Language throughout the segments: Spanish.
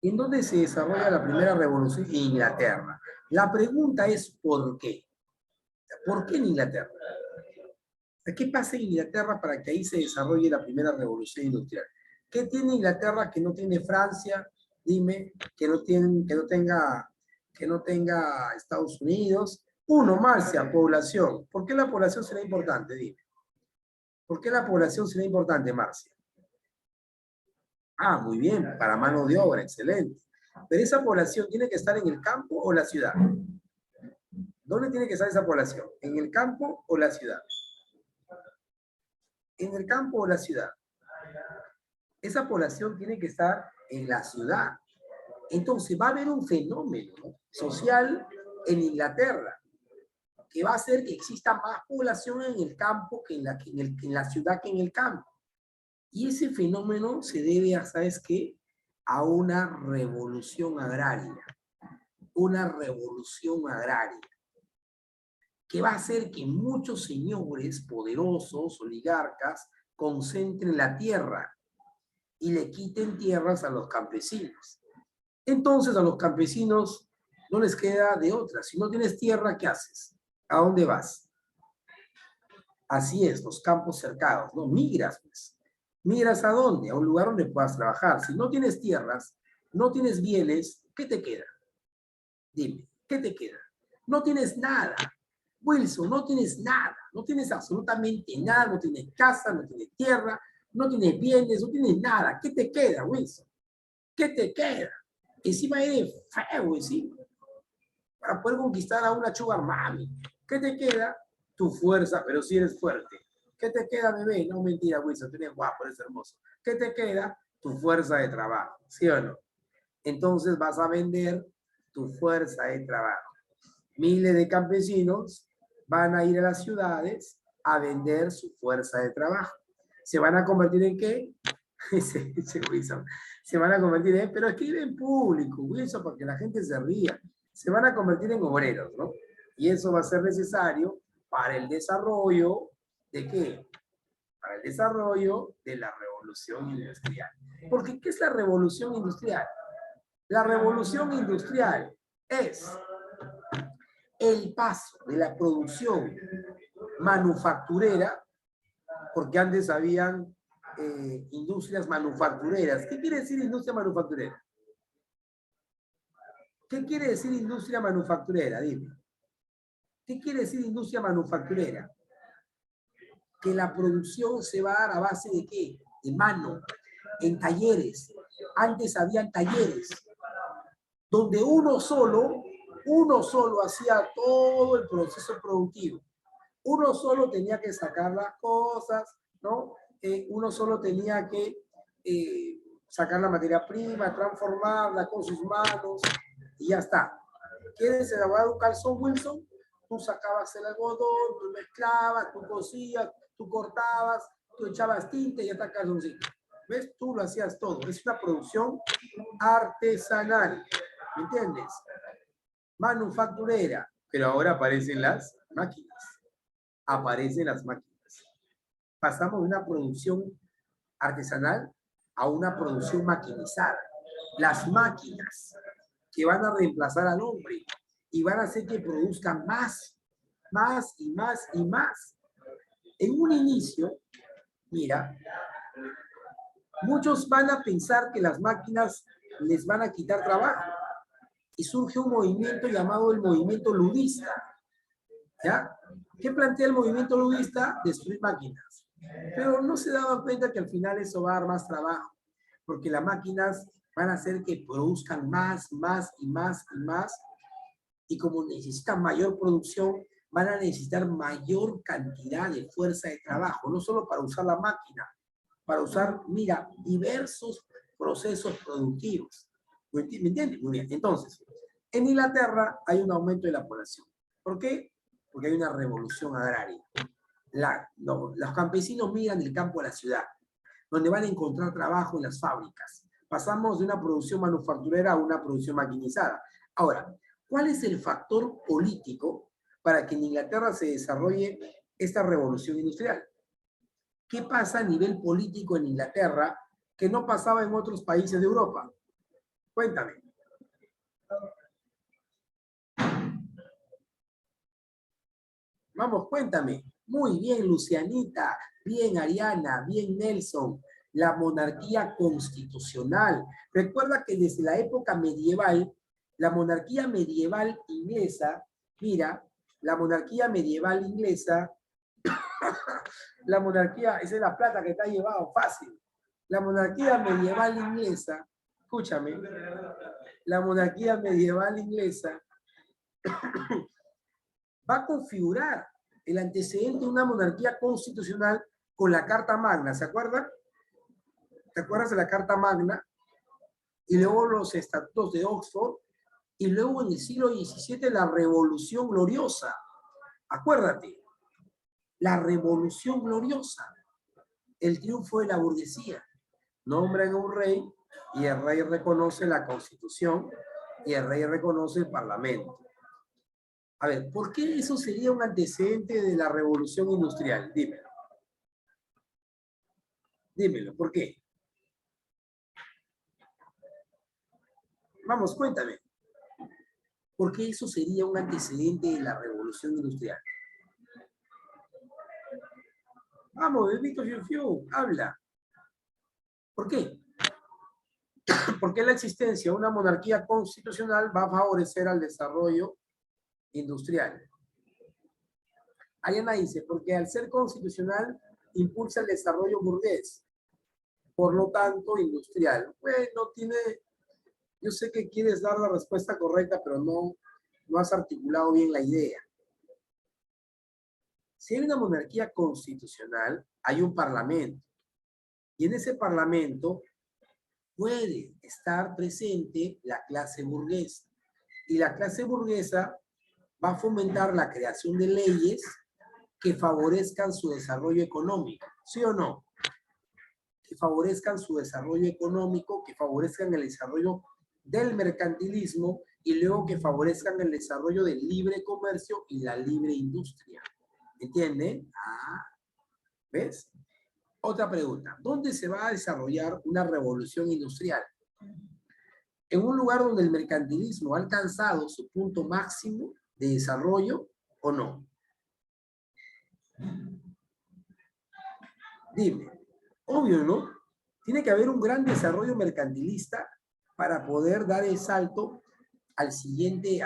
¿En dónde se desarrolla la primera revolución? En Inglaterra. La pregunta es ¿por qué? ¿Por qué en Inglaterra? ¿Qué pasa en Inglaterra para que ahí se desarrolle la primera revolución industrial? ¿Qué tiene Inglaterra que no tiene Francia? Dime, que no tenga Estados Unidos. Uno, Marcia, población. ¿Por qué la población será importante? Dime. ¿Por qué la población será importante, Marcia? Ah, muy bien, para mano de obra, excelente. Pero esa población tiene que estar en el campo o la ciudad. ¿Dónde tiene que estar esa población? ¿En el campo o la ciudad? En el campo o la ciudad. Esa población tiene que estar en la ciudad. Entonces va a haber un fenómeno social en Inglaterra que va a hacer que exista más población en el campo que en la ciudad que en el campo. Y ese fenómeno se debe a, ¿sabes qué? A una revolución agraria. Una revolución agraria que va a hacer que muchos señores poderosos, oligarcas, concentren la tierra y le quiten tierras a los campesinos. Entonces a los campesinos no les queda de otra. Si no tienes tierra, ¿qué haces? ¿A dónde vas? Así es, los campos cercados, ¿no? Migras, pues. ¿Migras a dónde? A un lugar donde puedas trabajar. Si no tienes tierras, no tienes bienes, ¿qué te queda? Dime, ¿qué te queda? No tienes nada. Wilson, no tienes nada. No tienes absolutamente nada. No tienes casa, no tienes tierra, no tienes bienes, no tienes nada. ¿Qué te queda, Wilson? ¿Qué te queda? Encima eres feo, encima. Para poder conquistar a una sugar mami. ¿Qué te queda? Tu fuerza, pero si eres fuerte. ¿Qué te queda, bebé? No, mentira, Wilson, tú eres guapo, eres hermoso. ¿Qué te queda? Tu fuerza de trabajo, ¿sí o no? Entonces vas a vender tu fuerza de trabajo. Miles de campesinos van a ir a las ciudades a vender su fuerza de trabajo. ¿Se van a convertir en qué? Wilson. Se van a convertir en, pero escribe en público, Wilson, para que la gente se ría. Se van a convertir en obreros, ¿no? Y eso va a ser necesario para el desarrollo ¿de qué? Para el desarrollo de la revolución industrial. Porque, ¿qué es la revolución industrial? La revolución industrial es el paso de la producción manufacturera, porque antes habían industrias manufactureras. ¿Qué quiere decir industria manufacturera? ¿Qué quiere decir industria manufacturera? Dime. ¿Qué quiere decir industria manufacturera? Que la producción se va a dar a base de ¿qué? De mano, en talleres. Antes habían talleres donde uno solo hacía todo el proceso productivo. Uno solo tenía que sacar las cosas, ¿no? Uno solo tenía que sacar la materia prima, transformarla con sus manos y ya está. ¿Quieres elaborar un calzón, Wilson? Tú sacabas el algodón, tú mezclabas, tú cosías, tú cortabas, tú echabas tinta y ya está calzoncito. ¿Ves? Tú lo hacías todo. Es una producción artesanal. ¿Me entiendes? Manufacturera. Pero ahora aparecen las máquinas. Aparecen las máquinas. Pasamos de una producción artesanal a una producción maquinizada. Las máquinas que van a reemplazar al hombre y van a hacer que produzcan más, más y más y más. En un inicio, mira, muchos van a pensar que las máquinas les van a quitar trabajo y surge un movimiento llamado el movimiento ludista. ¿Ya? ¿Qué plantea el movimiento ludista? Destruir máquinas. Pero no se daban cuenta que al final eso va a dar más trabajo, porque las máquinas van a hacer que produzcan más, más y más y más, y como necesitan mayor producción, van a necesitar mayor cantidad de fuerza de trabajo, no solo para usar la máquina, para usar, mira, diversos procesos productivos. ¿Me entiendes? Muy bien. Entonces, en Inglaterra hay un aumento de la población. ¿Por qué? Porque hay una revolución agraria. Los campesinos migran del campo a la ciudad, donde van a encontrar trabajo en las fábricas. Pasamos de una producción manufacturera a una producción maquinizada. Ahora, ¿cuál es el factor político para que en Inglaterra se desarrolle esta revolución industrial? ¿Qué pasa a nivel político en Inglaterra que no pasaba en otros países de Europa? Cuéntame. Vamos, cuéntame. Muy bien, Lucianita. Bien, Ariana. Bien, Nelson. La monarquía constitucional. Recuerda que desde la época medieval, la monarquía medieval inglesa, mira, la monarquía medieval inglesa, la monarquía, esa es la plata que te ha llevado, fácil. La monarquía medieval inglesa, escúchame, la monarquía medieval inglesa va a configurar el antecedente de una monarquía constitucional con la Carta Magna, ¿se acuerdan? ¿Te acuerdas de la Carta Magna? Y luego los estatutos de Oxford, y luego en el siglo XVII la Revolución Gloriosa. Acuérdate, la Revolución Gloriosa, el triunfo de la burguesía. Nombran a un rey y el rey reconoce la Constitución y el rey reconoce el Parlamento. A ver, ¿por qué eso sería un antecedente de la Revolución Industrial? Dímelo. Dímelo, ¿por qué? Vamos, cuéntame. ¿Por qué eso sería un antecedente de la Revolución Industrial? Vamos, bebito Fiu Fiu, habla. ¿Por qué? Porque la existencia de una monarquía constitucional va a favorecer al desarrollo industrial. Ariana dice, porque al ser constitucional impulsa el desarrollo burgués, por lo tanto industrial. Bueno, yo sé que quieres dar la respuesta correcta, pero no has articulado bien la idea. Si hay una monarquía constitucional, hay un parlamento. Y en ese parlamento puede estar presente la clase burguesa. Y la clase burguesa va a fomentar la creación de leyes que favorezcan su desarrollo económico. ¿Sí o no? Que favorezcan su desarrollo económico, que favorezcan el desarrollo del mercantilismo y luego que favorezcan el desarrollo del libre comercio y la libre industria. ¿Entienden? ¿Ves? Otra pregunta. ¿Dónde se va a desarrollar una revolución industrial? ¿En un lugar donde el mercantilismo ha alcanzado su punto máximo de desarrollo o no? Dime. Obvio, ¿no? Tiene que haber un gran desarrollo mercantilista para poder dar el salto a la siguiente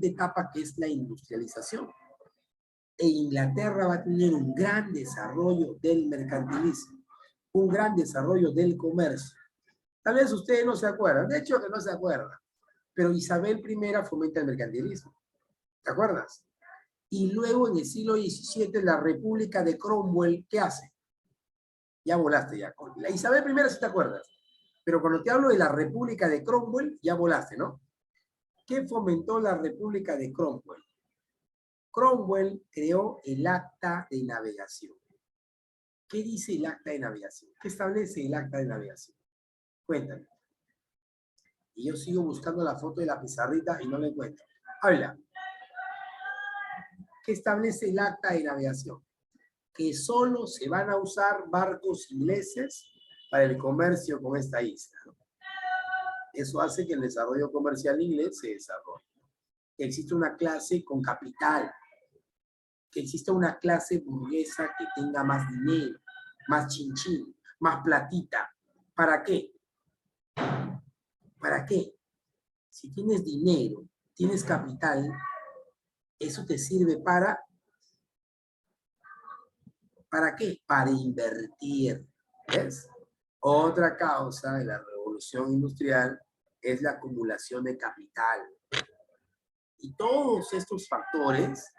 etapa, que es la industrialización. E Inglaterra va a tener un gran desarrollo del mercantilismo, un gran desarrollo del comercio. Tal vez ustedes no se acuerdan, de hecho que no se acuerdan, pero Isabel I fomenta el mercantilismo. ¿Te acuerdas? Y luego en el siglo XVII la República de Cromwell, ¿qué hace? Ya volaste ya. La Isabel I sí te acuerdas, pero cuando te hablo de la República de Cromwell, ya volaste, ¿no? ¿Qué fomentó la República de Cromwell? Cromwell creó el Acta de Navegación. ¿Qué dice el Acta de Navegación? ¿Qué establece el Acta de Navegación? Cuéntame. Y yo sigo buscando la foto de la pizarrita y no la encuentro. Habla. ¿Qué establece el Acta de Navegación? Que solo se van a usar barcos ingleses para el comercio con esta isla. Eso hace que el desarrollo comercial inglés se desarrolle. Que existe una clase con capital, que exista una clase burguesa que tenga más dinero, más chinchín, más platita. ¿Para qué? ¿Para qué? Si tienes dinero, tienes capital, eso te sirve ¿para qué? Para invertir. ¿Ves? Otra causa de la revolución industrial es la acumulación de capital. Y todos estos factores,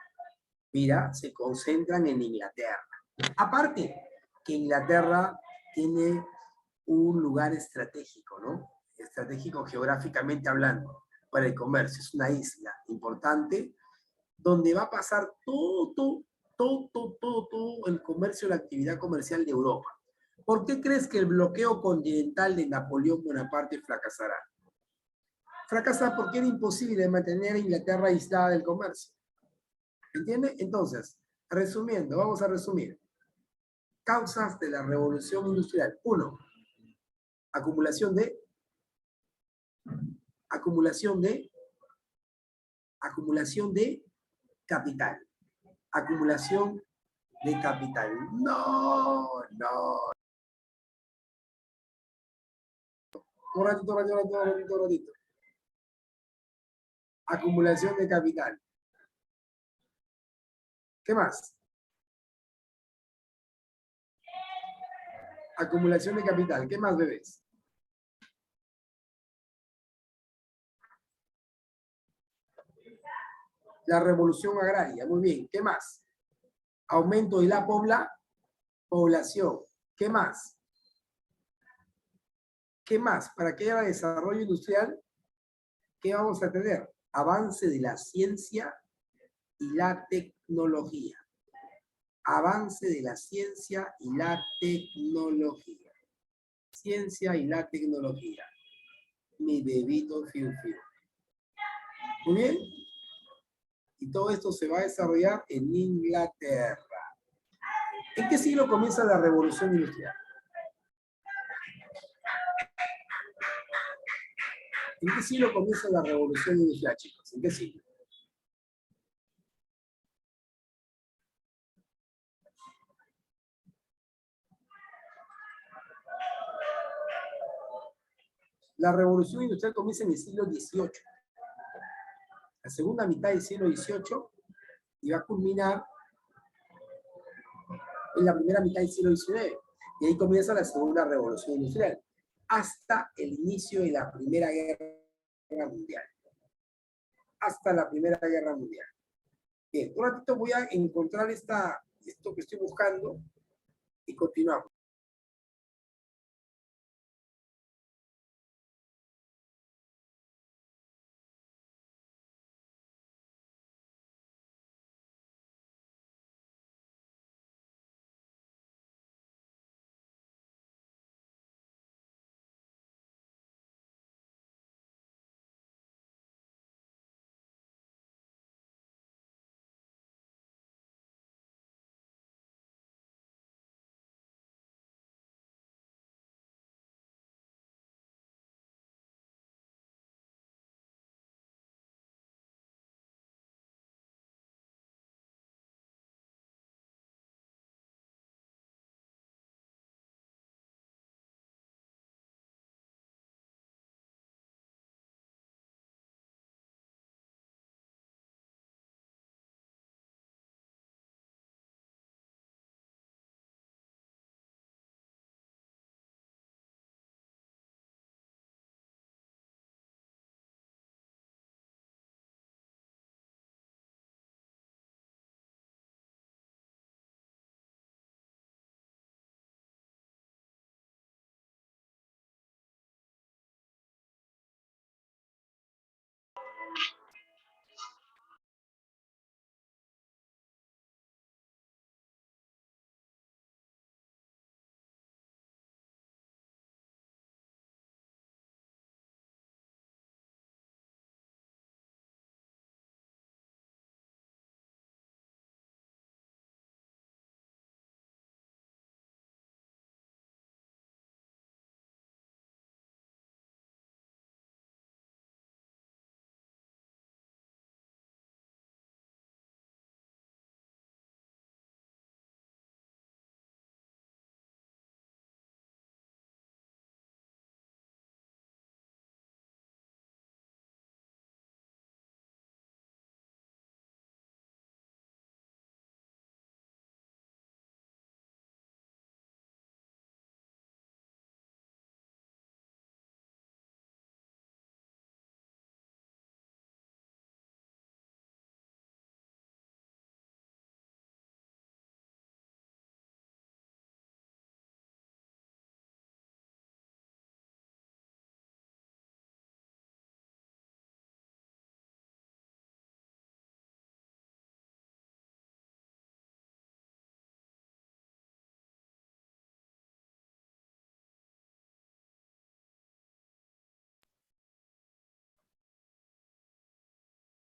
mira, se concentran en Inglaterra. Aparte, que Inglaterra tiene un lugar estratégico, ¿no? Estratégico geográficamente hablando, para el comercio. Es una isla importante donde va a pasar todo el comercio, la actividad comercial de Europa. ¿Por qué crees que el bloqueo continental de Napoleón Bonaparte fracasará? Fracasa porque era imposible mantener a Inglaterra aislada del comercio. ¿Entiendes? Entonces, resumiendo, vamos a resumir. Causas de la revolución industrial. 1. Acumulación de, acumulación de, acumulación de capital. Acumulación de capital. No, no. Un ratito. Acumulación de capital. ¿Qué más? Acumulación de capital. ¿Qué más, bebés? La revolución agraria. Muy bien. ¿Qué más? Aumento de la población. ¿Qué más? ¿Qué más? Para que haya desarrollo industrial, ¿qué vamos a tener? Avance de la ciencia y la tecnología. Avance de la ciencia y la tecnología. Ciencia y la tecnología. Mi bebito fiu fiu. Muy bien. Y todo esto se va a desarrollar en Inglaterra. ¿En qué siglo comienza la revolución industrial? ¿En qué siglo comienza la revolución industrial, chicos? ¿En qué siglo? La revolución industrial comienza en el siglo XVIII. La segunda mitad del siglo XVIII y va a culminar en la primera mitad del siglo XIX. Y ahí comienza la segunda revolución industrial, hasta el inicio de la Primera Guerra Mundial. Hasta la Primera Guerra Mundial. Bien, un ratito voy a encontrar esto que estoy buscando y continuamos.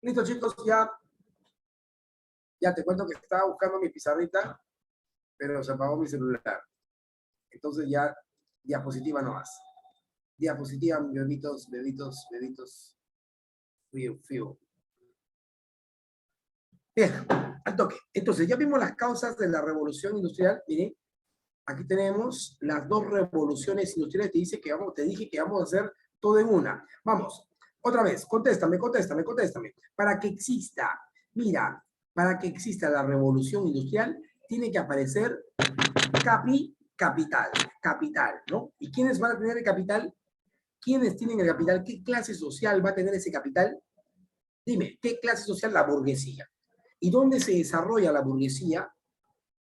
Listo, chicos, ya te cuento que estaba buscando mi pizarrita, pero se apagó mi celular. Entonces ya diapositiva no más. Diapositiva, bebitos, bebitos, bebitos. Fío, fío. Bien, al toque. Entonces, ya vimos las causas de la revolución industrial. Miren, aquí tenemos las dos revoluciones industriales. Te dije que vamos a hacer todo en una. Vamos, otra vez, contéstame. Para que exista, mira, para que exista la revolución industrial, tiene que aparecer capital, ¿no? ¿Y quiénes van a tener el capital? ¿Quiénes tienen el capital? ¿Qué clase social va a tener ese capital? Dime, ¿qué clase social? La burguesía. ¿Y dónde se desarrolla la burguesía?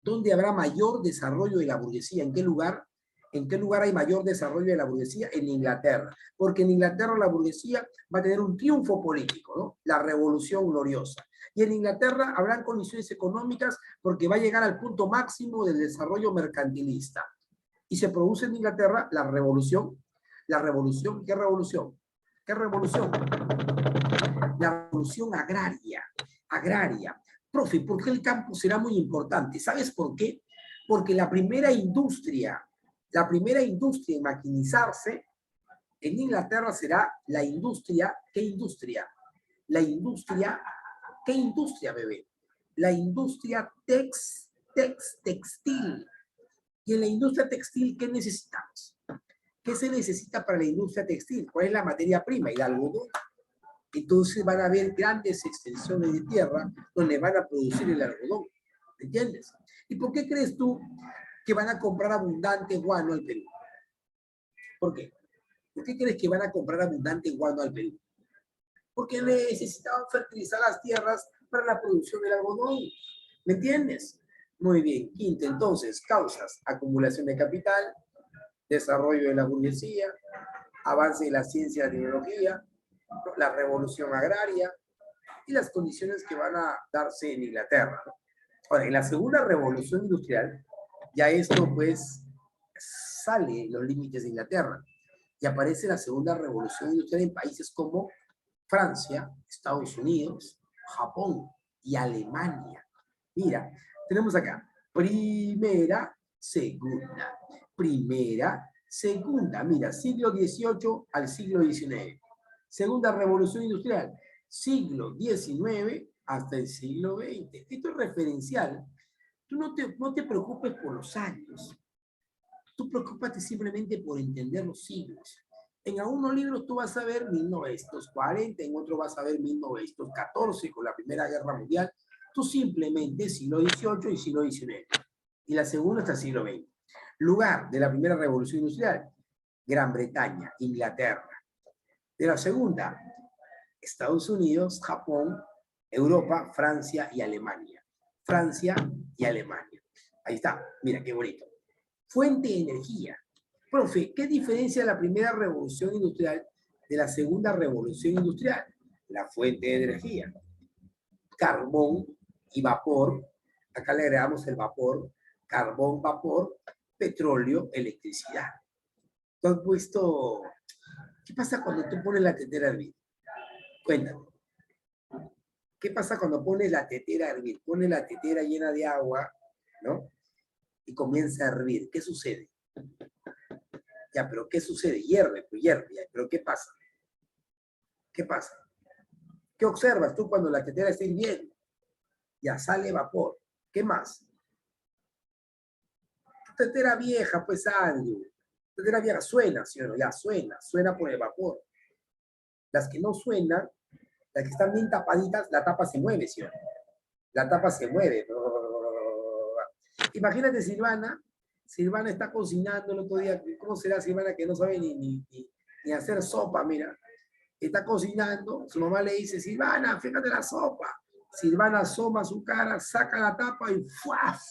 ¿Dónde habrá mayor desarrollo de la burguesía? ¿En qué lugar? ¿En qué lugar hay mayor desarrollo de la burguesía? En Inglaterra. Porque en Inglaterra la burguesía va a tener un triunfo político, ¿no? La revolución gloriosa. Y en Inglaterra habrán condiciones económicas porque va a llegar al punto máximo del desarrollo mercantilista. Y se produce en Inglaterra la revolución. La revolución, ¿qué revolución? ¿Qué revolución? La revolución agraria. Profe, ¿por qué el campo será muy importante? ¿Sabes por qué? Porque la primera industria en maquinizarse en Inglaterra será la industria, ¿qué industria? La industria, ¿qué industria, bebé? La industria textil. Y en la industria textil, ¿qué necesitamos? ¿Qué se necesita para la industria textil? ¿Cuál es la materia prima? El algodón. Entonces van a haber grandes extensiones de tierra donde van a producir el algodón. ¿Me entiendes? ¿Y por qué crees tú que van a comprar abundante guano al Perú? ¿Por qué? ¿Por qué crees que van a comprar abundante guano al Perú? Porque necesitaban fertilizar las tierras para la producción del algodón. ¿Me entiendes? Muy bien. Quinto, entonces, causas: acumulación de capital, desarrollo de la burguesía, avance de la ciencia y la tecnología, la revolución agraria y las condiciones que van a darse en Inglaterra. Ahora, en la segunda revolución industrial, ya esto pues sale los límites de Inglaterra y aparece la segunda revolución industrial en países como Francia, Estados Unidos, Japón y Alemania. Mira, tenemos acá primera, segunda, mira, siglo XVIII al siglo XIX. Segunda revolución industrial, siglo XIX hasta el siglo XX. Esto es referencial. Tú no te preocupes por los años. Tú preocúpate simplemente por entender los siglos. En algunos libros tú vas a ver 1940, en otro vas a ver 1914 con la Primera Guerra Mundial. Tú simplemente siglo XVIII y siglo XIX. Y la segunda hasta el siglo XX. Lugar de la primera revolución industrial, Gran Bretaña, Inglaterra. De la segunda, Estados Unidos, Japón, Europa, Francia y Alemania. Francia y Alemania. Ahí está, mira qué bonito. Fuente de energía. Profe, ¿qué diferencia la primera revolución industrial de la segunda revolución industrial? La fuente de energía. Carbón y vapor. Acá le agregamos el vapor. Carbón, vapor, petróleo, electricidad. ¿Tú has puesto? ¿Qué pasa cuando tú pones la tetera a hervir? Cuéntame. ¿Qué pasa cuando pones la tetera a hervir? Pones la tetera llena de agua, ¿no? Y comienza a hervir. ¿Qué sucede? Ya, pero ¿qué sucede? Hierve, pues hierve. Ya, pero ¿qué pasa? ¿Qué pasa? ¿Qué observas tú cuando la tetera está hirviendo? Ya sale vapor. ¿Qué más? Tetera vieja, pues Andrew. Tetera vieja suena, ¿sí o no? Ya suena por el vapor. Las que no suenan, las que están bien tapaditas, la tapa se mueve, ¿sí o no? La tapa se mueve. Imagínate Silvana. Silvana está cocinando el otro día. ¿Cómo será Silvana que no sabe ni hacer sopa? Mira, está cocinando. Su mamá le dice, Silvana, fíjate la sopa. Silvana asoma su cara, saca la tapa y ¡fuaf!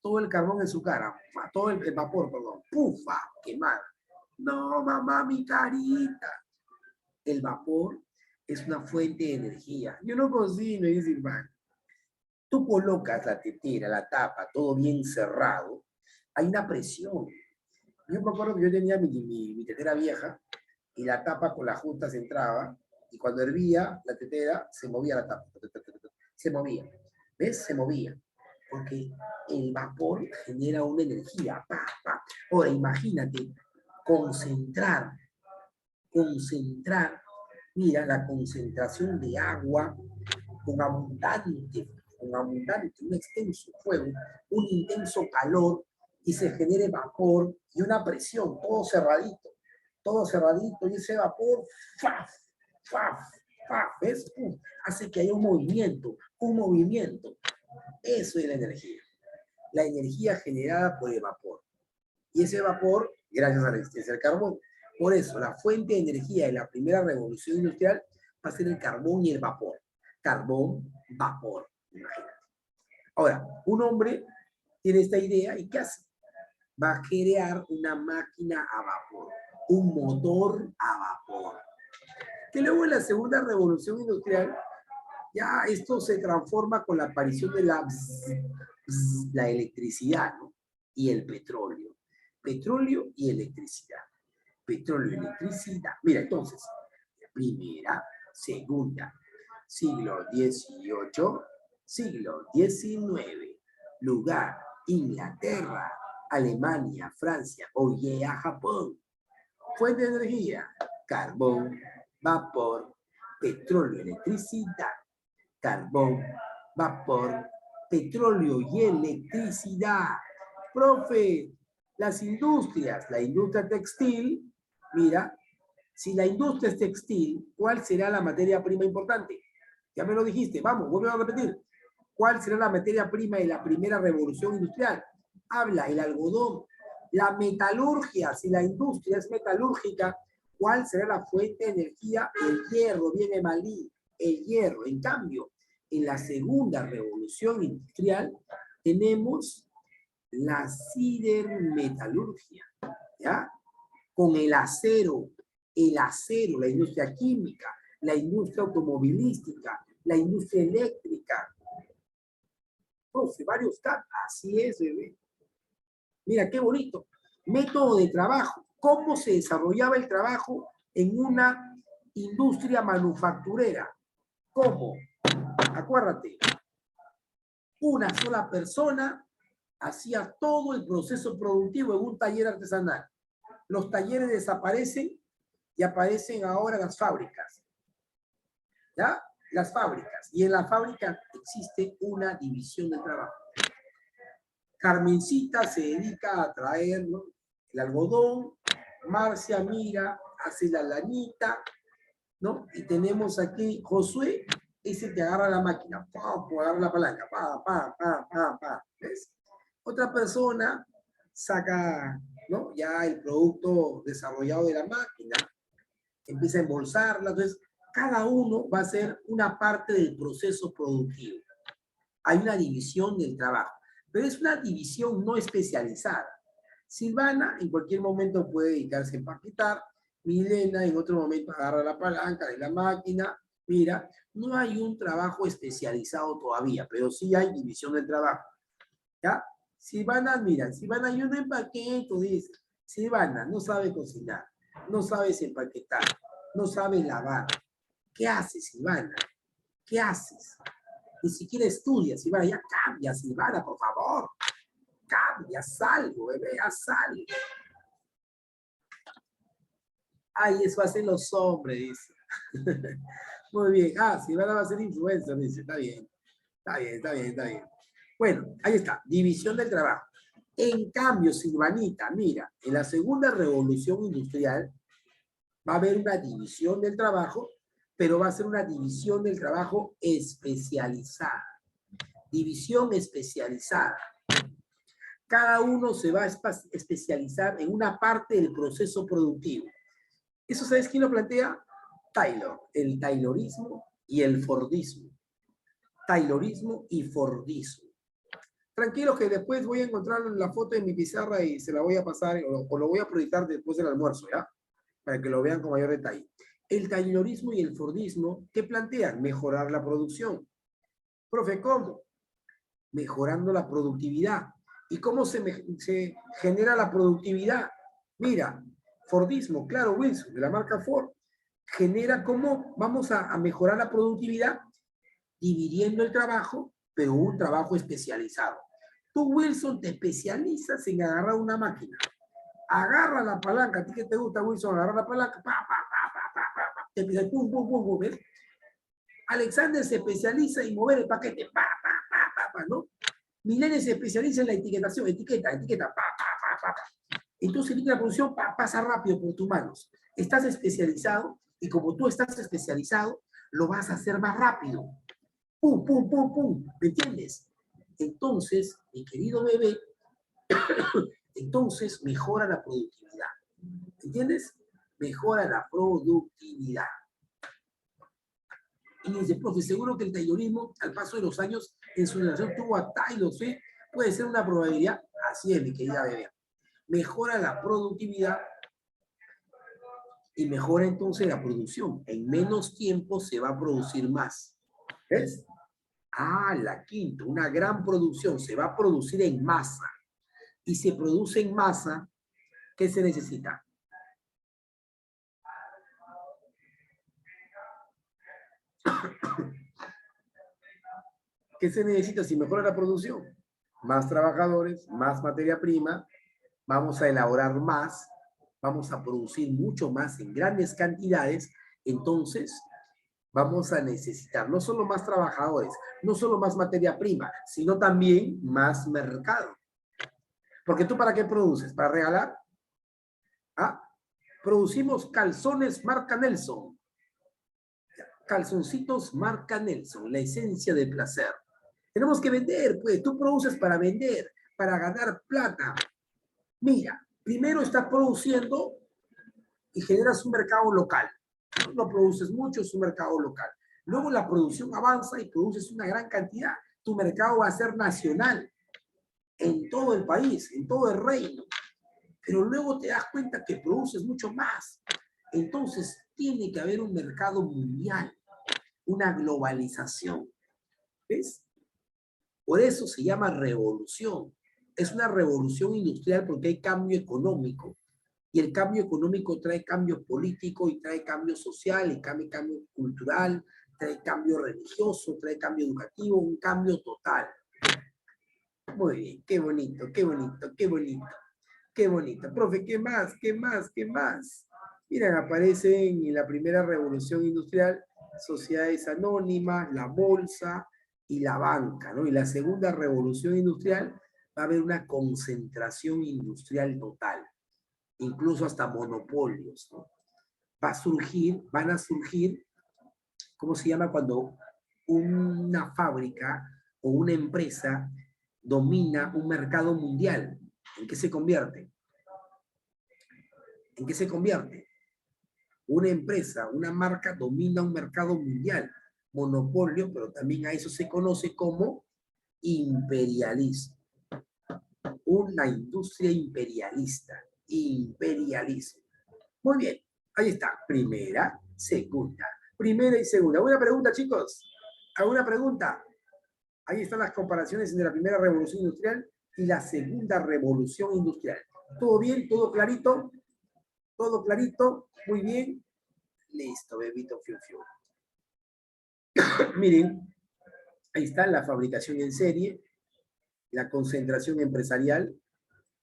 Todo el carbón en su cara. Todo el vapor, perdón. ¡Pufa! Quemada. No, mamá, mi carita. El vapor es una fuente de energía. Yo no cocino, dice Silvana. Tú colocas la tetera, la tapa, todo bien cerrado, hay una presión. Yo me acuerdo que yo tenía mi tetera vieja y la tapa con la junta se entraba y cuando hervía la tetera se movía la tapa. Se movía. ¿Ves? Se movía. Porque el vapor genera una energía. Pa, pa. Ahora imagínate concentrar concentrar, mira, la concentración de agua con abundante, un extenso fuego, un intenso calor, y se genere vapor y una presión, todo cerradito, y ese vapor, ¡faf! ¡Faf! ¡Faf! ¿Ves? Hace que haya un movimiento, un movimiento. Eso es la energía. La energía generada por el vapor. Y ese vapor, gracias a la existencia del carbón. Por eso, la fuente de energía de la primera revolución industrial va a ser el carbón y el vapor. Carbón, vapor, imagínate. Ahora, un hombre tiene esta idea y ¿qué hace? Va a crear una máquina a vapor, un motor a vapor. Que luego en la segunda revolución industrial, ya esto se transforma con la aparición de la electricidad, ¿no? Y el petróleo. Petróleo y electricidad. Petróleo y electricidad. Mira, entonces, primera, segunda, siglo XVIII, siglo XIX, lugar, Inglaterra, Alemania, Francia, oye, a Japón. Fuente de energía, carbón, vapor, petróleo, electricidad, carbón, vapor, petróleo y electricidad. Profe, las industrias, la industria textil, mira, si la industria es textil, ¿cuál será la materia prima importante? Ya me lo dijiste, vamos, vuelvo a repetir. ¿Cuál será la materia prima de la primera revolución industrial? Habla el algodón. La metalurgia, si la industria es metalúrgica, ¿cuál será la fuente de energía? El hierro, viene Malí, el hierro. En cambio, en la segunda revolución industrial tenemos la sidermetalurgia, ¿ya? Con el acero, la industria química, la industria automovilística, la industria eléctrica. Profe, varios campos. Así es, bebé. Mira, qué bonito. Método de trabajo. ¿Cómo se desarrollaba el trabajo en una industria manufacturera? ¿Cómo? Acuérdate, una sola persona hacía todo el proceso productivo en un taller artesanal. Los talleres desaparecen y aparecen ahora las fábricas. ¿Ya? Las fábricas. Y en la fábrica existe una división de trabajo. Carmencita se dedica a traer, ¿no?, el algodón, Marcia mira, hace la lanita, ¿no? Y tenemos aquí Josué, ese que agarra la máquina, agarra la palanca, ¿ves? Otra persona saca, ¿no?, ya el producto desarrollado de la máquina, empieza a embolsarla, entonces cada uno va a ser una parte del proceso productivo. Hay una división del trabajo, pero es una división no especializada. Silvana en cualquier momento puede dedicarse a empaquetar, Milena en otro momento agarra la palanca de la máquina. Mira, no hay un trabajo especializado todavía, pero sí hay división del trabajo. ¿Ya? Silvana, mira, Silvana, yo no empaqueto, dice. Silvana no sabe cocinar, no sabe empaquetar, no sabe lavar. ¿Qué haces, Silvana? ¿Qué haces? Ni siquiera estudias, Silvana. Ya cambia, Silvana, por favor. Cambia, haz algo, bebé, haz algo. Ay, eso hacen los hombres, dice. Muy bien. Ah, Silvana va a ser influencer, dice. Está bien. Está bien, está bien, está bien. Bueno, ahí está. División del trabajo. En cambio, Silvanita, mira, en la segunda revolución industrial va a haber una división del trabajo, pero va a ser una división del trabajo especializada. División especializada. Cada uno se va a especializar en una parte del proceso productivo. ¿Eso sabes quién lo plantea? Taylor. El taylorismo y el fordismo. Taylorismo y fordismo. Tranquilos que después voy a encontrar la foto en mi pizarra y se la voy a pasar o lo voy a proyectar después del almuerzo, ¿ya? Para que lo vean con mayor detalle. El taylorismo y el fordismo, ¿qué plantean? Mejorar la producción. Profe, ¿cómo? Mejorando la productividad. ¿Y cómo se genera la productividad? Mira, Fordismo, claro, Wilson, de la marca Ford, genera cómo vamos a mejorar la productividad dividiendo el trabajo, pero un trabajo especializado. Tú, Wilson, te especializas en agarrar una máquina. Agarra la palanca. ¿A ti qué te gusta, Wilson? Agarrar la palanca, Empieza pum, pum, pum, pum, ¿ves? Alexander se especializa en mover el paquete, ¿no? Milene se especializa en la etiquetación, etiqueta, Entonces, la producción pasa rápido por tus manos. Estás especializado y como tú estás especializado, lo vas a hacer más rápido. Pum, pum, pum, pum. ¿Me entiendes? Entonces, mi querido bebé, entonces mejora la productividad. ¿Entiendes? Mejora la productividad. Y dice, profe, seguro que el taylorismo, al paso de los años, en su relación tuvo a Taylor, ¿sí? Puede ser una probabilidad. Así es, mi querida bebé. Mejora la productividad y mejora entonces la producción. En menos tiempo se va a producir más. ¿Ves? Ah, la quinta, una gran producción. Se va a producir en masa. Y se produce en masa, ¿qué se necesita? ¿Qué se necesita si mejora la producción? Más trabajadores, más materia prima, vamos a elaborar más, vamos a producir mucho más en grandes cantidades, entonces vamos a necesitar no solo más trabajadores, no solo más materia prima, sino también más mercado. Porque tú, ¿para qué produces? ¿Para regalar? ¿Ah? Producimos calzones marca Nelson. Calzoncitos marca Nelson, la esencia del placer. Tenemos que vender, pues tú produces para vender, para ganar plata. Mira, primero estás produciendo y generas un mercado local. No produces mucho, es un mercado local. Luego la producción avanza y produces una gran cantidad. Tu mercado va a ser nacional, en todo el país, en todo el reino. Pero luego te das cuenta que produces mucho más. Entonces tiene que haber un mercado mundial, una globalización. ¿Ves? Por eso se llama revolución. Es una revolución industrial porque hay cambio económico. Y el cambio económico trae cambio político y trae cambio social y cambio cultural, trae cambio religioso, trae cambio educativo, un cambio total. Muy bien, qué bonito, qué bonito, qué bonito, qué bonito. Profe, ¿qué más? ¿Qué más? ¿Qué más? Miren, aparecen en la primera revolución industrial sociedades anónimas, la bolsa y la banca, ¿no? Y la segunda revolución industrial va a haber una concentración industrial total, incluso hasta monopolios, ¿no? Van a surgir, ¿cómo se llama? Cuando una fábrica o una empresa domina un mercado mundial. ¿En qué se convierte? ¿En qué se convierte? Una empresa, una marca domina un mercado mundial. Monopolio, pero también a eso se conoce como imperialismo. Una industria imperialista. Imperialismo. Muy bien, ahí está. Primera, segunda. Primera y segunda. ¿Alguna pregunta, chicos? ¿Alguna pregunta? Ahí están las comparaciones entre la primera revolución industrial y la segunda revolución industrial. ¿Todo bien? ¿Todo clarito? ¿Todo clarito? Muy bien. Listo, bebito, fiu, fiu. Miren, ahí está la fabricación en serie, la concentración empresarial,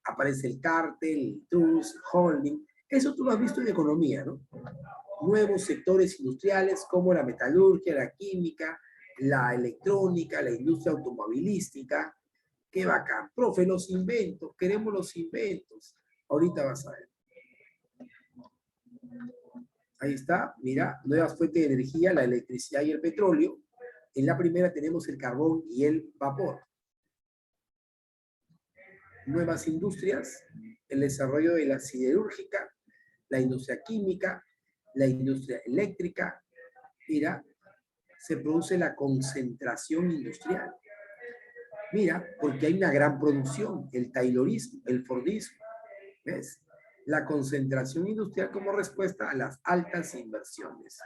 aparece el cártel, el trust, holding. Eso tú lo has visto en economía, ¿no? Nuevos sectores industriales como la metalurgia, la química, la electrónica, la industria automovilística. Qué bacán. Profe, los inventos, queremos los inventos. Ahorita vas a ver. Ahí está, mira, nuevas fuentes de energía, la electricidad y el petróleo. En la primera tenemos el carbón y el vapor. Nuevas industrias, el desarrollo de la siderúrgica, la industria química, la industria eléctrica. Mira, se produce la concentración industrial. Mira, porque hay una gran producción, el taylorismo, el fordismo. ¿Ves? La concentración industrial como respuesta a las altas inversiones.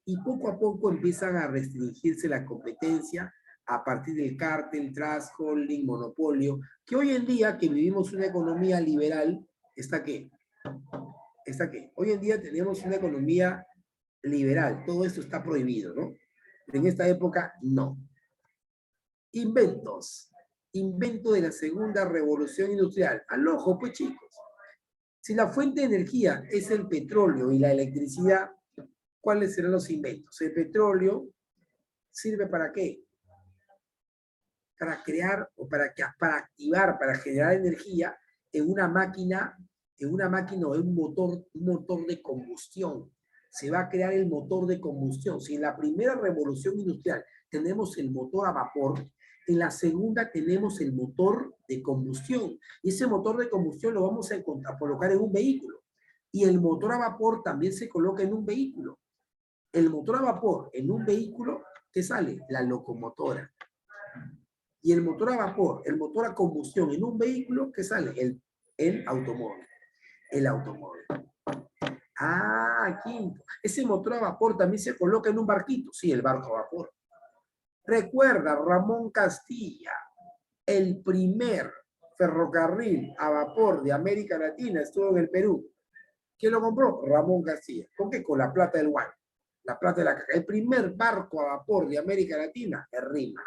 Y poco a poco empiezan a restringirse la competencia a partir del cártel, trust, holding, monopolio, que hoy en día que vivimos una economía liberal, ¿está qué? ¿Está qué? Hoy en día tenemos una economía liberal, todo esto está prohibido, ¿no? En esta época, no. Inventos. Invento de la segunda revolución industrial. Al ojo, pues chicos. Si la fuente de energía es el petróleo y la electricidad, ¿Cuáles serán los inventos? El petróleo sirve ¿para qué? Para crear o para activar, para generar energía en una máquina o en un motor de combustión. Se va a crear el motor de combustión. Si en la primera revolución industrial tenemos el motor a vapor, en la segunda tenemos el motor de combustión. Y ese motor de combustión lo vamos a colocar en un vehículo. Y el motor a vapor también se coloca en un vehículo. El motor a vapor en un vehículo, ¿qué sale? La locomotora. Y el motor a vapor, el motor a combustión en un vehículo, ¿qué sale? El automóvil. El automóvil. Ah, quinto. Ese motor a vapor también se coloca en un barquito. Sí, el barco a vapor. Recuerda, Ramón Castilla, el primer ferrocarril a vapor de América Latina estuvo en el Perú. ¿Quién lo compró? Ramón Castilla. ¿Con qué? Con la plata del guano. La plata de la caja. El primer barco a vapor de América Latina, el Rima.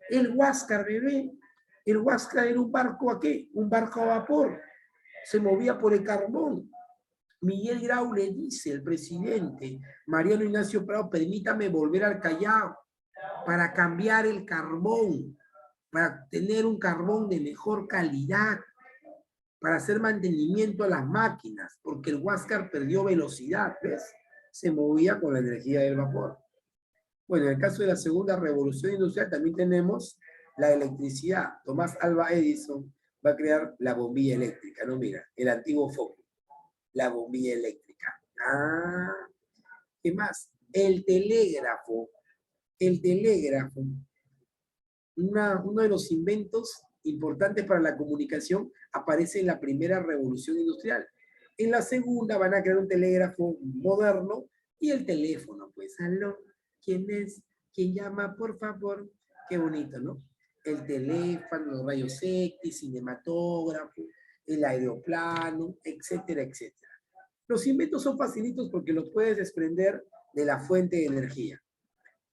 El Huáscar, bebé. El Huáscar era un barco ¿a qué? Un barco a vapor. Se movía por el carbón. Miguel Grau le dice, el presidente, Mariano Ignacio Prado, permítame volver al Callao para cambiar el carbón, para tener un carbón de mejor calidad, para hacer mantenimiento a las máquinas, porque el Huáscar perdió velocidad, ¿ves? Se movía con la energía del vapor. Bueno, en el caso de la segunda revolución industrial también tenemos la electricidad. Tomás Alva Edison va a crear la bombilla eléctrica, ¿no? Mira, el antiguo foco, la bombilla eléctrica. Ah, ¿qué más? El telégrafo. El telégrafo. Uno de los inventos importantes para la comunicación aparece en la primera revolución industrial. En la segunda van a crear un telégrafo moderno y el teléfono, pues, aló, ¿quién es? ¿Quién llama? Por favor. Qué bonito, ¿no? El teléfono, los rayos X, cinematógrafo, el aeroplano, etcétera, etcétera. Los inventos son facilitos porque los puedes desprender de la fuente de energía.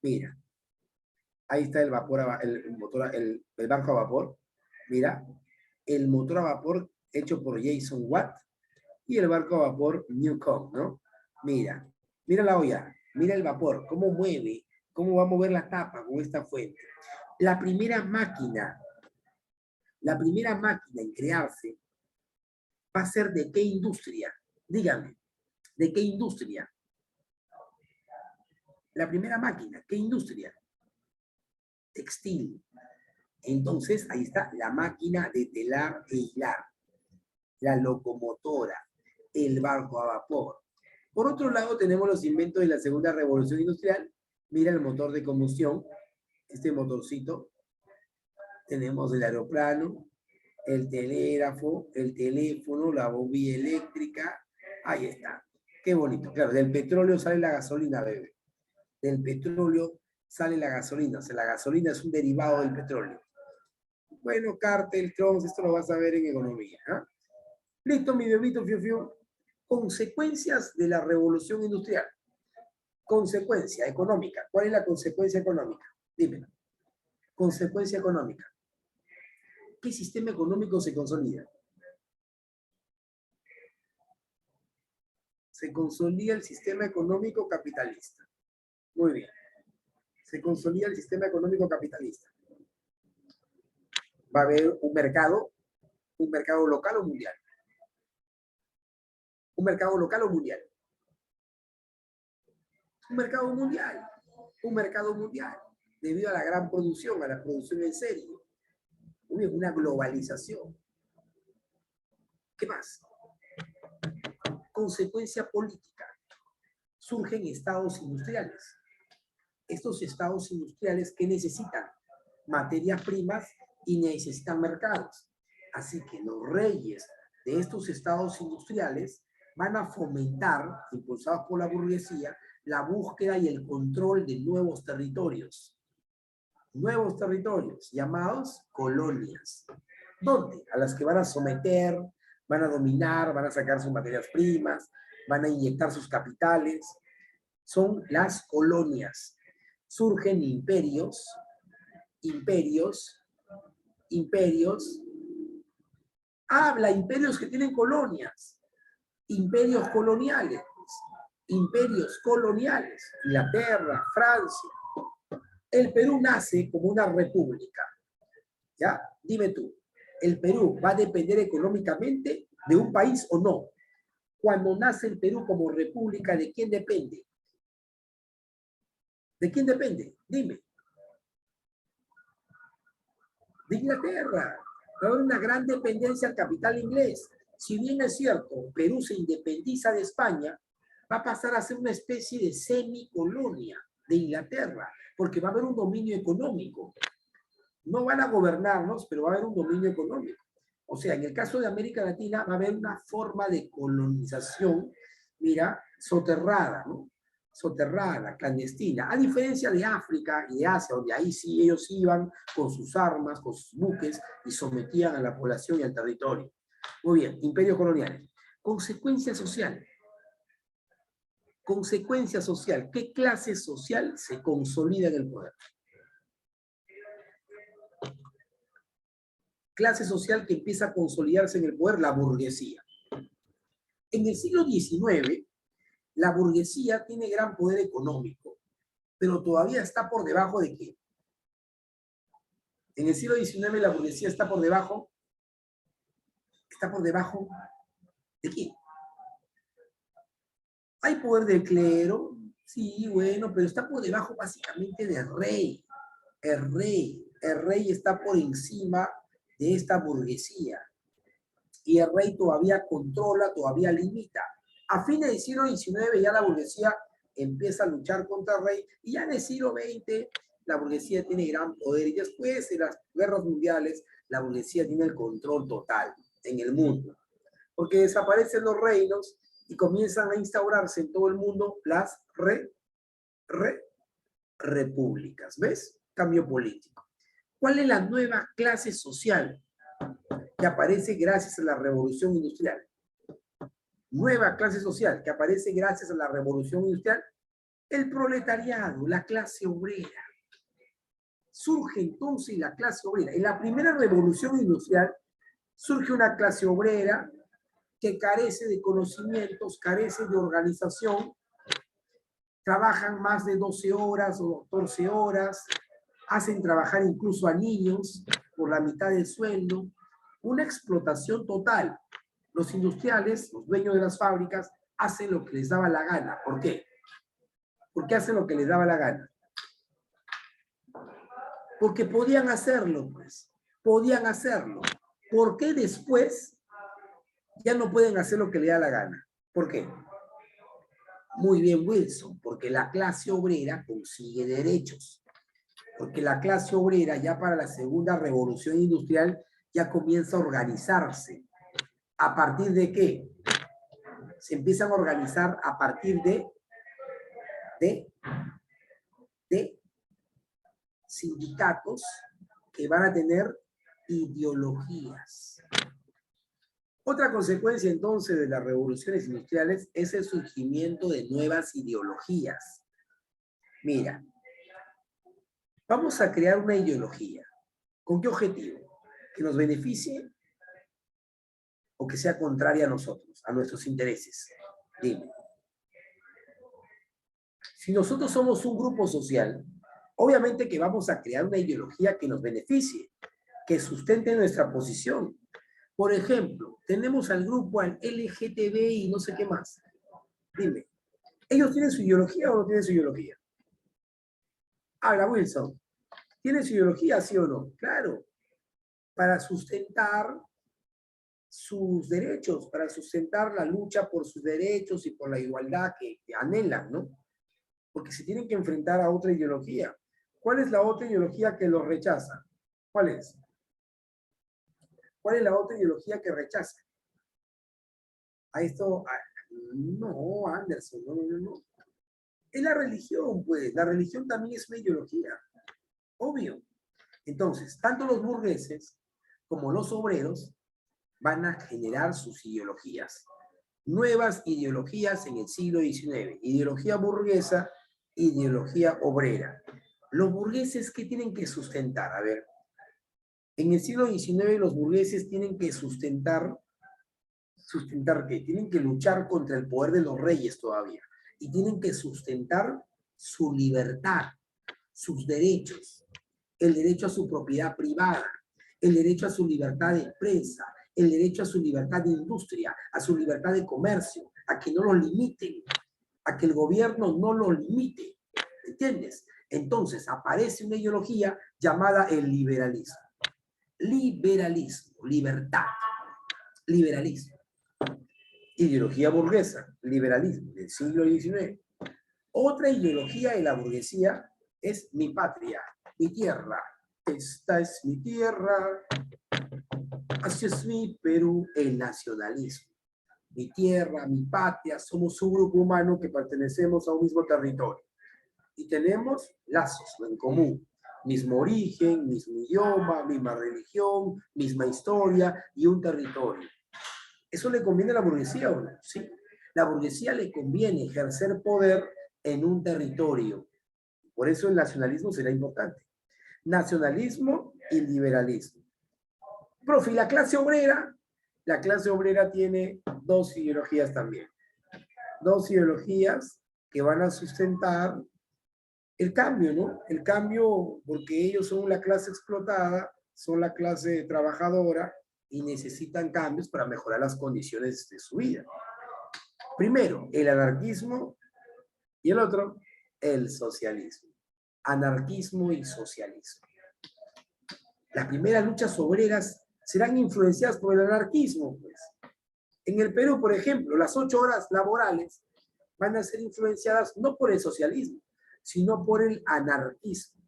Mira, ahí está el vapor, el barco a vapor. Mira, el motor a vapor hecho por Jason Watt y el barco a vapor Newcomen, ¿no? Mira, mira la olla, mira el vapor, cómo mueve, cómo va a mover la tapa con esta fuente. La primera máquina en crearse va a ser ¿de qué industria? Dígame, ¿de qué industria? La primera máquina, ¿qué industria? Textil. Entonces, ahí está la máquina de telar e hilar, la locomotora, el barco a vapor. Por otro lado, tenemos los inventos de la segunda revolución industrial. Mira el motor de combustión, este motorcito. Tenemos el aeroplano, el telégrafo, el teléfono, la bombilla eléctrica. Ahí está. Qué bonito. Claro, del petróleo sale la gasolina, bebé. Del petróleo sale la gasolina. O sea, la gasolina es un derivado del petróleo. Bueno, Cartel, Trons, esto lo vas a ver en economía. ¿Eh? Listo, mi bebito, fiu, fiu. Consecuencias de la revolución industrial. Consecuencia económica. ¿Cuál es la consecuencia económica? Dímelo. Consecuencia económica. ¿Qué sistema económico se consolida? Se consolida el sistema económico capitalista. Muy bien. Se consolida el sistema económico capitalista. Va a haber un mercado local o mundial. Un mercado local o mundial. Un mercado mundial. Un mercado mundial. Debido a la gran producción, a la producción en serie. Una globalización. ¿Qué más? Consecuencia política. Surgen estados industriales. Estos estados industriales que necesitan materias primas y necesitan mercados. Así que los reyes de estos estados industriales van a fomentar, impulsados por la burguesía, la búsqueda y el control de nuevos territorios. Nuevos territorios llamados colonias. ¿Dónde? A las que van a someter, van a dominar, van a sacar sus materias primas, van a inyectar sus capitales. Son las colonias. Surgen imperios. Habla imperios que tienen colonias. Imperios coloniales. imperios coloniales, Inglaterra, Francia. El Perú nace como una república, ¿ya? Dime tú, ¿el Perú va a depender económicamente de un país o no? Cuando nace el Perú como república, ¿de quién depende? ¿De quién depende? Dime. De Inglaterra. Va a haber una gran dependencia al capital inglés. Si bien es cierto, Perú se independiza de España, va a pasar a ser una especie de semicolonia de Inglaterra, porque va a haber un dominio económico. No van a gobernarnos, pero va a haber un dominio económico. O sea, en el caso de América Latina va a haber una forma de colonización, mira, soterrada, ¿no? Soterrada, clandestina, a diferencia de África y de Asia, donde ahí sí ellos iban con sus armas, con sus buques y sometían a la población y al territorio. Muy bien, imperio colonial. Consecuencia social. Consecuencia social. ¿Qué clase social se consolida en el poder? Clase social que empieza a consolidarse en el poder, la burguesía. En el siglo XIX, la burguesía tiene gran poder económico, pero todavía está por debajo de qué. En el siglo XIX la burguesía está por debajo de qué. Hay poder del clero, sí, bueno, pero está por debajo básicamente del rey. El rey está por encima de esta burguesía. Y el rey todavía controla, todavía limita. A fines del siglo XIX ya la burguesía empieza a luchar contra el rey y ya en el siglo XX la burguesía tiene gran poder y después de las guerras mundiales la burguesía tiene el control total en el mundo. Porque desaparecen los reinos y comienzan a instaurarse en todo el mundo las repúblicas. ¿Ves? Cambio político. ¿Cuál es la nueva clase social que aparece gracias a la revolución industrial? Nueva clase social que aparece gracias a la revolución industrial, el proletariado, la clase obrera. Surge entonces la clase obrera. En la primera revolución industrial surge una clase obrera que carece de conocimientos, carece de organización, trabajan más de 12 horas o 14 horas, hacen trabajar incluso a niños por la mitad del sueldo, una explotación total. Los industriales, los dueños de las fábricas, hacen lo que les daba la gana. ¿Por qué? Porque hacen lo que les daba la gana. Porque podían hacerlo, pues. Podían hacerlo. ¿Por qué después ya no pueden hacer lo que les da la gana? ¿Por qué? Muy bien, Wilson, porque la clase obrera consigue derechos. Porque la clase obrera ya para la segunda revolución industrial ya comienza a organizarse. ¿A partir de qué? Se empiezan a organizar a partir de sindicatos que van a tener ideologías. Otra consecuencia entonces de las revoluciones industriales es el surgimiento de nuevas ideologías. Mira, vamos a crear una ideología. ¿Con qué objetivo? ¿Que nos beneficie o que sea contraria a nosotros, a nuestros intereses? Dime. Si nosotros somos un grupo social, obviamente que vamos a crear una ideología que nos beneficie, que sustente nuestra posición. Por ejemplo, tenemos al grupo al LGTBI y no sé qué más. Dime, ¿ellos tienen su ideología o no tienen su ideología? Habla, Wilson. ¿Tienen su ideología, sí o no? Claro, para sustentar sus derechos, para sustentar la lucha por sus derechos y por la igualdad que anhelan, ¿no? Porque se tienen que enfrentar a otra ideología. ¿Cuál es la otra ideología que los rechaza? ¿Cuál es? ¿Cuál es la otra ideología que rechaza? A esto, no, Anderson, no. Es la religión, pues. La religión también es una ideología. Obvio. Entonces, tanto los burgueses como los obreros van a generar sus ideologías. Nuevas ideologías en el siglo XIX. Ideología burguesa, ideología obrera. Los burgueses, ¿qué tienen que sustentar? A ver, en el siglo XIX los burgueses tienen que ¿sustentar qué? Tienen que luchar contra el poder de los reyes todavía. y tienen que sustentar su libertad, sus derechos, el derecho a su propiedad privada, el derecho a su libertad de prensa, el derecho a su libertad de industria, a su libertad de comercio, a que no lo limiten, a que el gobierno no lo limite, ¿entiendes? Entonces aparece una ideología llamada el liberalismo. Liberalismo, libertad, liberalismo. Ideología burguesa, liberalismo del siglo XIX. Otra ideología de la burguesía es mi patria, mi tierra. Esta es mi tierra, así es mi Perú, el nacionalismo. Mi tierra, mi patria, somos un grupo humano que pertenecemos a un mismo territorio. Y tenemos lazos en común. Mismo origen, mismo idioma, misma religión, misma historia y un territorio. ¿Eso le conviene a la burguesía o no? Sí. La burguesía le conviene ejercer poder en un territorio. Por eso el nacionalismo será importante. Nacionalismo y liberalismo. Profe, ¿y la clase obrera? La clase obrera tiene dos ideologías también. Dos ideologías que van a sustentar el cambio, ¿no? El cambio porque ellos son la clase explotada, son la clase trabajadora y necesitan cambios para mejorar las condiciones de su vida. Primero, el anarquismo y el otro, el socialismo. Anarquismo y socialismo. Las primeras luchas obreras serán influenciadas por el anarquismo, pues. En el Perú, por ejemplo, las 8 horas laborales van a ser influenciadas no por el socialismo, sino por el anarquismo.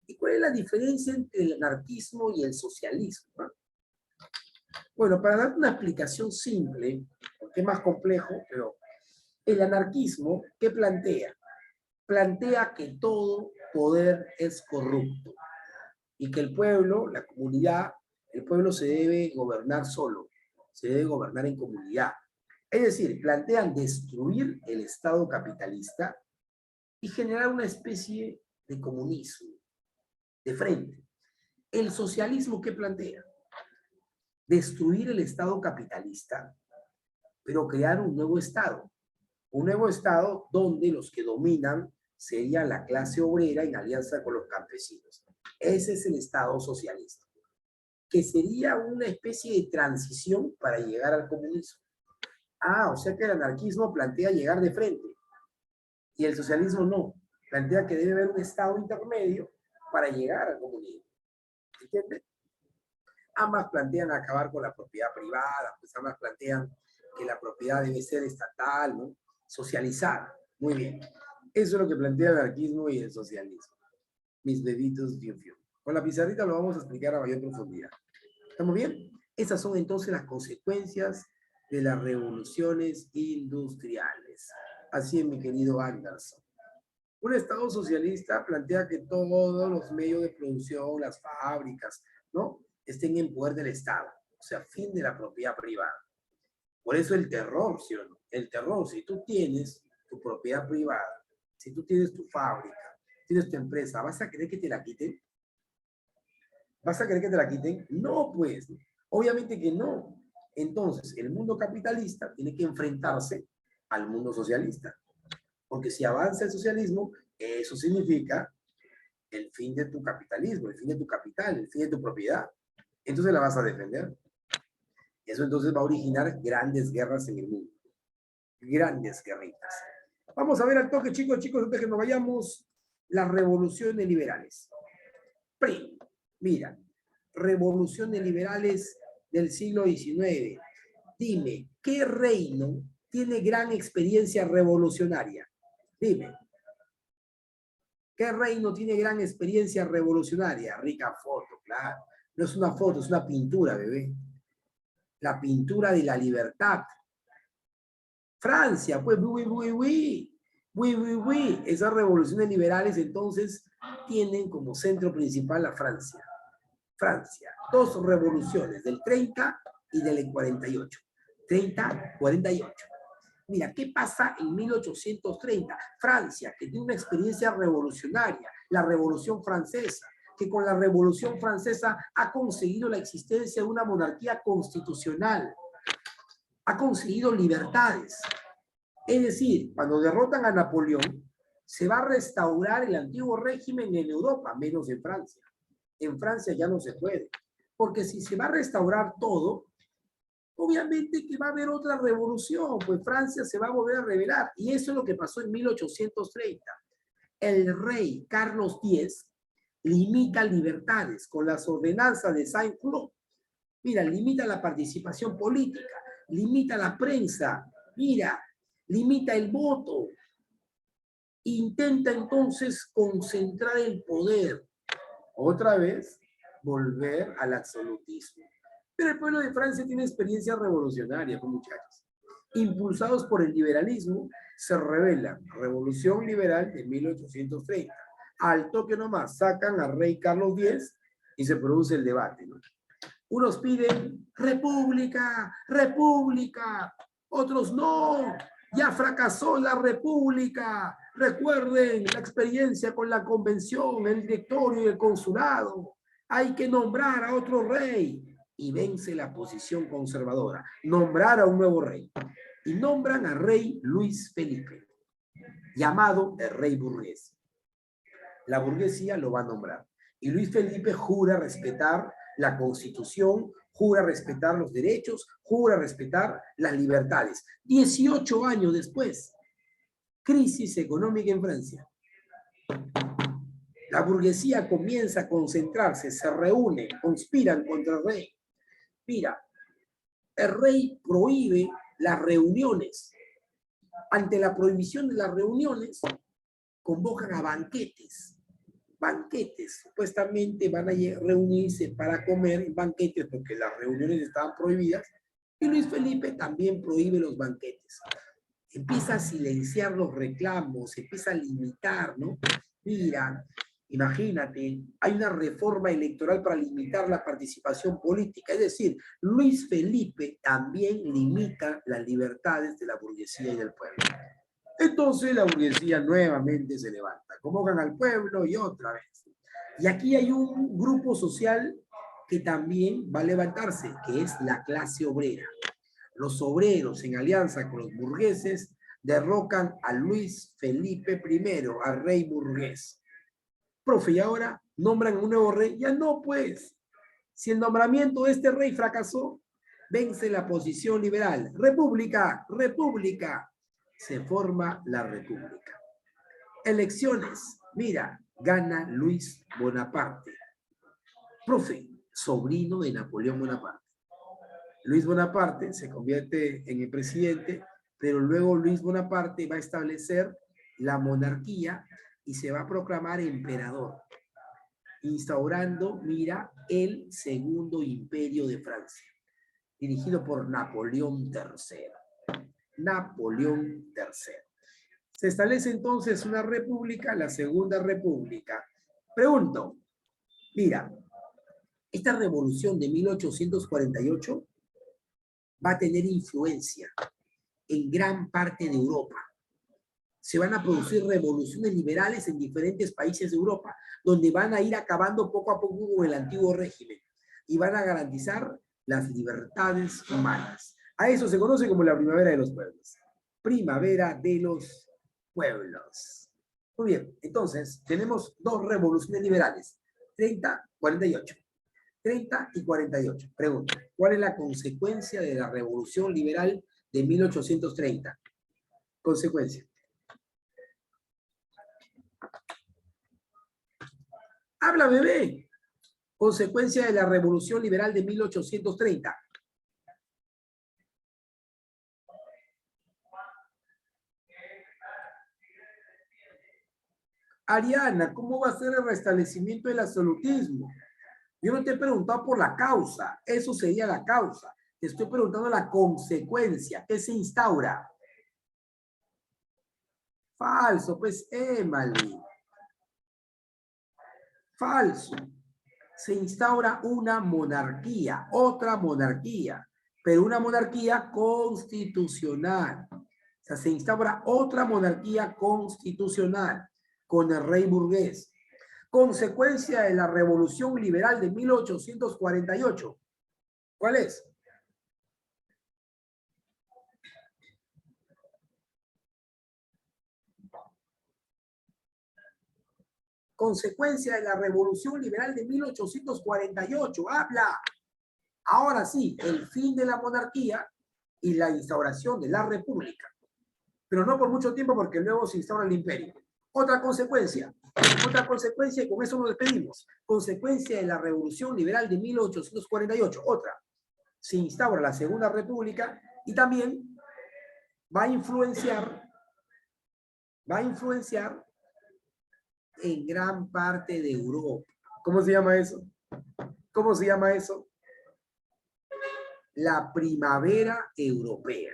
¿Y cuál es la diferencia entre el anarquismo y el socialismo? Bueno, para dar una explicación simple, porque es más complejo, pero el anarquismo, ¿qué plantea? Plantea que todo poder es corrupto y que el pueblo, la comunidad, el pueblo se debe gobernar solo, se debe gobernar en comunidad. Es decir, plantean destruir el Estado capitalista y generar una especie de comunismo de frente. El socialismo, ¿qué plantea? Destruir el Estado capitalista, pero crear un nuevo Estado donde los que dominan sería la clase obrera en alianza con los campesinos. Ese es el Estado socialista, que sería una especie de transición para llegar al comunismo. Ah, o sea que el anarquismo plantea llegar de frente y el socialismo no. Plantea que debe haber un Estado intermedio para llegar al comunismo. ¿Entiendes? Ambas plantean acabar con la propiedad privada, pues ambas plantean que la propiedad debe ser estatal, ¿no? Socializar. Muy bien. Eso es lo que plantea el anarquismo y el socialismo. Mis bebitos, fiu, fiu. Con la pizarrita lo vamos a explicar a mayor profundidad. ¿Estamos bien? Esas son entonces las consecuencias de las revoluciones industriales. Así es, mi querido Anderson. Un Estado socialista plantea que todos los medios de producción, las fábricas, ¿no?, estén en poder del Estado. O sea, fin de la propiedad privada. Por eso el terror, ¿sí o no? El terror, si tú tienes tu propiedad privada, si tú tienes tu fábrica, tienes tu empresa, ¿vas a querer que te la quiten? ¿Vas a querer que te la quiten? No, pues. Obviamente que no. Entonces, el mundo capitalista tiene que enfrentarse al mundo socialista. Porque si avanza el socialismo, eso significa el fin de tu capitalismo, el fin de tu capital, el fin de tu propiedad. Entonces la vas a defender. Eso entonces va a originar grandes guerras en el mundo. Grandes guerritas. Vamos a ver al toque, chicos, antes que nos vayamos, las revoluciones liberales. Mira, revoluciones liberales del siglo XIX. Dime, ¿qué reino tiene gran experiencia revolucionaria? Dime. ¿Qué reino tiene gran experiencia revolucionaria? Rica foto, claro. No es una foto, es una pintura, bebé. La pintura de la libertad. Francia, pues, Esas revoluciones liberales entonces tienen como centro principal a Francia. Francia, 2 revoluciones, del 30 y del 48. 30, 48. Mira, ¿qué pasa en 1830? Francia, que tiene una experiencia revolucionaria, la Revolución Francesa, que con la Revolución Francesa ha conseguido la existencia de una monarquía constitucional, ha conseguido libertades. Es decir, cuando derrotan a Napoleón, se va a restaurar el antiguo régimen en Europa, menos en Francia. En Francia ya no se puede, porque si se va a restaurar todo, obviamente que va a haber otra revolución, pues Francia se va a volver a rebelar. Y eso es lo que pasó en 1830. El rey Carlos X limita libertades con las ordenanzas de Saint-Cloud. Mira, limita la participación política, limita la prensa, mira, limita el voto. Intenta entonces concentrar el poder. Otra vez, volver al absolutismo. Pero el pueblo de Francia tiene experiencia revolucionaria, con muchachos. Impulsados por el liberalismo, se revela Revolución Liberal de 1830. Al toque nomás, sacan al rey Carlos X y se produce el debate, ¿no? Unos piden república, república. Otros no, ya fracasó la república. Recuerden la experiencia con la convención, el directorio y el consulado. Hay que nombrar a otro rey. Y vence la posición conservadora. Nombrar a un nuevo rey. Y nombran al rey Luis Felipe, llamado el rey burgués. La burguesía lo va a nombrar. Y Luis Felipe jura respetar la Constitución, jura respetar los derechos, jura respetar las libertades. 18 años después, crisis económica en Francia. La burguesía comienza a concentrarse, se reúne, conspiran contra el rey. Mira, el rey prohíbe las reuniones. Ante la prohibición de las reuniones, convocan a banquetes. Banquetes, supuestamente van a reunirse para comer en banquetes porque las reuniones estaban prohibidas, y Luis Felipe también prohíbe los banquetes. Empieza a silenciar los reclamos, empieza a limitar, ¿no? Mira, imagínate, hay una reforma electoral para limitar la participación política, es decir, Luis Felipe también limita las libertades de la burguesía y del pueblo. Entonces la burguesía nuevamente se levanta, convocan al pueblo y otra vez. Y aquí hay un grupo social que también va a levantarse, que es la clase obrera. Los obreros, en alianza con los burgueses, derrocan a Luis Felipe I, al rey burgués. Profe, ¿y ahora nombran un nuevo rey? Ya no, pues. Si el nombramiento de este rey fracasó, vence la posición liberal. República, república. Se forma la república. Elecciones. Mira, gana Luis Bonaparte. Profe, sobrino de Napoleón Bonaparte. Luis Bonaparte se convierte en el presidente, pero luego Luis Bonaparte va a establecer la monarquía y se va a proclamar emperador, instaurando, mira, el segundo imperio de Francia, dirigido por Napoleón III. Napoleón III. Se establece entonces una república, la Segunda República. Pregunto, mira, esta revolución de 1848 va a tener influencia en gran parte de Europa. Se van a producir revoluciones liberales en diferentes países de Europa, donde van a ir acabando poco a poco con el antiguo régimen y van a garantizar las libertades humanas. A eso se conoce como la primavera de los pueblos. Primavera de los pueblos. Muy bien, entonces tenemos dos revoluciones liberales, 30, 48. 30 y 48. Pregunta, ¿cuál es la consecuencia de la Revolución Liberal de 1830? Consecuencia. Habla, bebé. Consecuencia de la Revolución Liberal de 1830. Ariana, ¿cómo va a ser el restablecimiento del absolutismo? Yo no te he preguntado por la causa, eso sería la causa. Te estoy preguntando la consecuencia, ¿qué se instaura? Falso, pues, Emily. Falso. Se instaura una monarquía, otra monarquía, pero una monarquía constitucional. O sea, se instaura otra monarquía constitucional con el rey burgués. Consecuencia de la Revolución Liberal de 1848. ¿Cuál es? consecuencia de la Revolución Liberal de 1848. Habla. Ahora sí, el fin de la monarquía y la instauración de la república. Pero no por mucho tiempo, porque luego se instaura el imperio. Otra consecuencia, y con eso nos despedimos. Consecuencia de la Revolución Liberal de 1848. Otra, se instaura la Segunda República y también va a influenciar en gran parte de Europa. ¿Cómo se llama eso? ¿Cómo se llama eso? La primavera europea.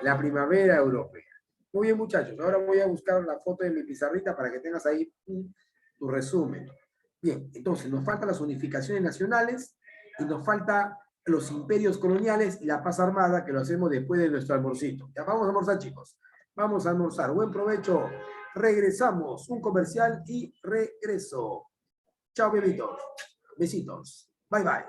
La primavera europea. Muy bien, muchachos. Ahora voy a buscar la foto de mi pizarrita para que tengas ahí tu resumen. Bien, entonces nos faltan las unificaciones nacionales y nos falta los imperios coloniales y la paz armada, que lo hacemos después de nuestro almorcito. Ya vamos a almorzar, chicos. Vamos a almorzar. Buen provecho. Regresamos. Un comercial y regreso. Chao, bebitos. Besitos. Bye, bye.